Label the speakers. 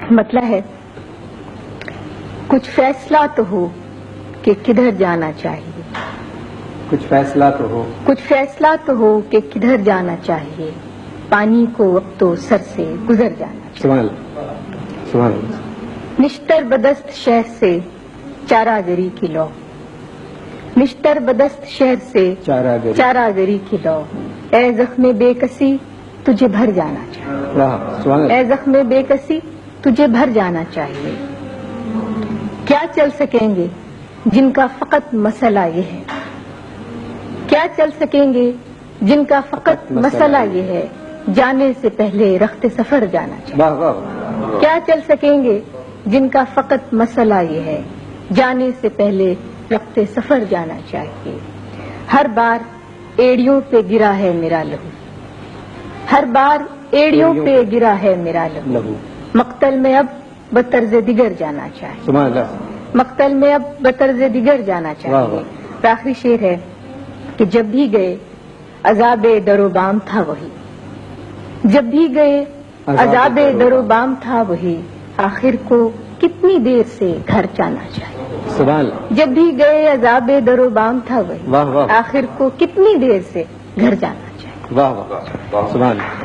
Speaker 1: مطلب ہے کچھ فیصلہ تو ہو کہ کدھر جانا چاہیے،
Speaker 2: کچھ فیصلہ تو ہو،
Speaker 1: کچھ فیصلہ تو ہو کہ کدھر جانا چاہیے، پانی کو اب تو سر سے گزر جانا چاہیے۔
Speaker 2: سبحان اللہ، سبحان اللہ۔
Speaker 1: نشتر بدست شہر سے چارہ گری کی لو، نشتر بدست شہر سے چارہ گری کی لو، اے زخم بے کسی تجھے بھر جانا چاہیے،
Speaker 2: واہ، سبحان اللہ۔
Speaker 1: اے زخم بے کسی تجھے بھر جانا چاہیے۔ کیا چل سکیں گے جن کا فقط مسئلہ یہ ہے، کیا چل سکیں گے جن کا فقط مسئلہ یہ ہے، جانے سے پہلے رخت سفر جانا چاہیے۔
Speaker 2: واہ واہ،
Speaker 1: کیا چل سکیں گے جن کا فقط مسئلہ یہ ہے، جانے سے پہلے رخت سفر جانا چاہیے۔ ہر بار ایڑیوں پہ گرا ہے میرا لہو، ہر بار ایڑیوں پہ گرا ہے میرا لہو، مقتل میں اب بطرز دیگر جانا چاہیے،
Speaker 2: سبحان اللہ۔
Speaker 1: مقتل میں اب بطرز دیگر جانا چاہیے۔ آخری شعر ہے کہ جب بھی گئے عذاب در و بام تھا وہی، جب بھی گئے عذاب در و بام تھا وہی، آخر کو کتنی دیر سے گھر جانا چاہیے۔
Speaker 2: سبحان اللہ۔
Speaker 1: جب بھی گئے عذاب در و بام تھا وہی،
Speaker 2: واہ واہ،
Speaker 1: آخر کو کتنی دیر سے گھر جانا چاہیے۔
Speaker 2: واہ واہ، سبحان اللہ۔